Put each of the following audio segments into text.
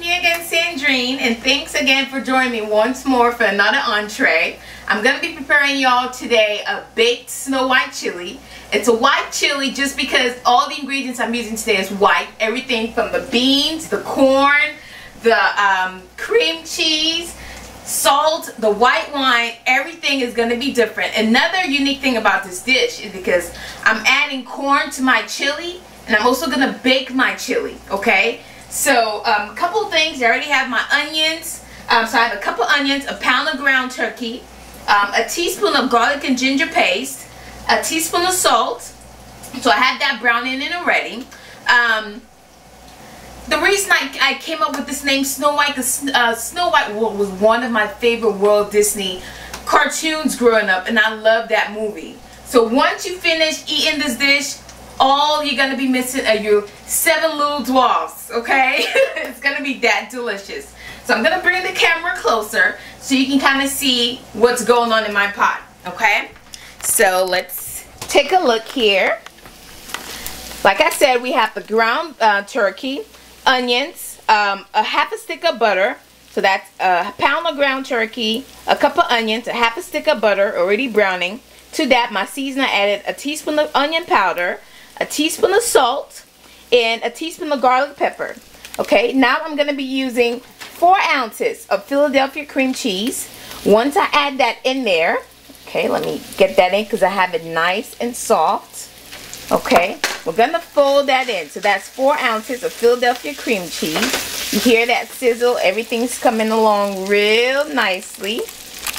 me again, Sandrine, and thanks again for joining me once more for another entree. I'm going to be preparing y'all today a baked Snow White chili. It's a white chili just because all the ingredients I'm using today is white. Everything from the beans, the corn, the cream cheese, salt, the white wine, everything is going to be different. Another unique thing about this dish is because I'm adding corn to my chili, and I'm also going to bake my chili, okay? So a couple of things. I already have my onions. So I have a couple onions, a pound of ground turkey, a teaspoon of garlic and ginger paste, a teaspoon of salt. So I have that browning in already. The reason I came up with this name Snow White, because Snow White was one of my favorite Walt Disney cartoons growing up, and I love that movie. So once you finish eating this dish, all you're going to be missing are your 7 little dwarfs, okay? It's going to be that delicious. So I'm going to bring the camera closer so you can kind of see what's going on in my pot, okay? So let's take a look here. Like I said, we have the ground turkey, onions, a half a stick of butter. So that's a pound of ground turkey, a cup of onions, a half a stick of butter already browning. To that, my seasoner added a teaspoon of onion powder, a teaspoon of salt, and a teaspoon of garlic pepper. Okay, now I'm going to be using 4 ounces of Philadelphia cream cheese. Once I add that in there, okay, let me get that in because I have it nice and soft. Okay, we're going to fold that in. So that's 4 ounces of Philadelphia cream cheese. You hear that sizzle? Everything's coming along real nicely.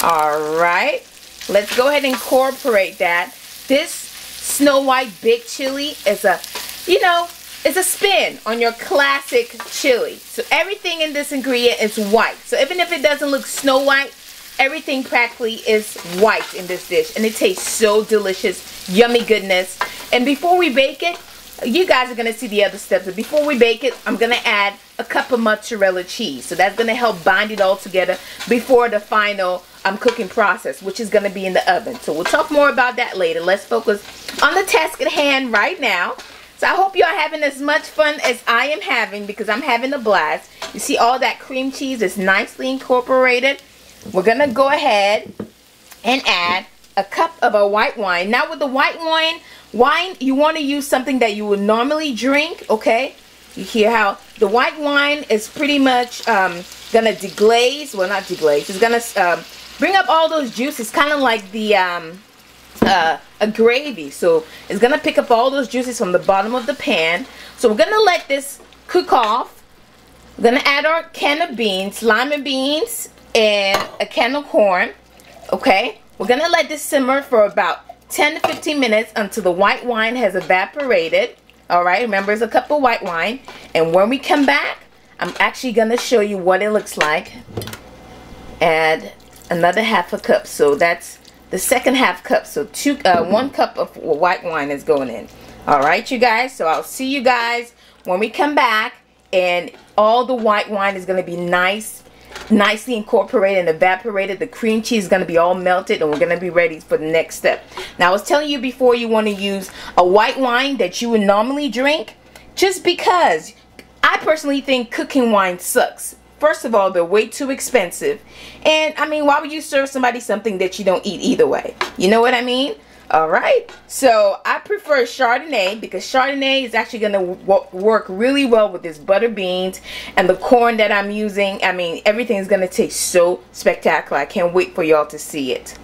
Alright, let's go ahead and incorporate that. This Snow White baked chili is a, it's a spin on your classic chili. So everything in this ingredient is white. So even if it doesn't look Snow White, everything practically is white in this dish. And it tastes so delicious, yummy goodness. And before we bake it, you guys are going to see the other steps. But before we bake it, I'm going to add a cup of mozzarella cheese. So that's going to help bind it all together before the final cooking process, which is going to be in the oven. So we'll talk more about that later. Let's focus on the task at hand right now. So I hope you're having as much fun as I am having, because I'm having a blast. You see all that cream cheese is nicely incorporated. We're going to go ahead and add a cup of a white wine. Now with the white wine, you want to use something that you would normally drink, okay? You hear how the white wine is pretty much going to deglaze. Well, not deglaze. It's going to bring up all those juices, kind of like the a gravy. So it's going to pick up all those juices from the bottom of the pan. So we're going to let this cook off. We're going to add our can of beans, lima beans, and a can of corn. Okay, we're going to let this simmer for about 10 to 15 minutes until the white wine has evaporated. Alright, remember it's a cup of white wine. And when we come back, I'm actually going to show you what it looks like. Add another half a cup. So that's the second half cup. So 1 cup of white wine is going in. Alright, you guys. So I'll see you guys when we come back. And all the white wine is going to be nicely incorporated and evaporated. The cream cheese is going to be all melted, and we're going to be ready for the next step. Now, I was telling you before, you want to use a white wine that you would normally drink, just because I personally think cooking wine sucks. First of all, they're way too expensive, and I mean, why would you serve somebody something that you don't eat either way? You know what I mean? Alright, so I prefer Chardonnay, because Chardonnay is actually going to work really well with this butter beans and the corn that I'm using. I mean, everything is going to taste so spectacular. I can't wait for y'all to see it.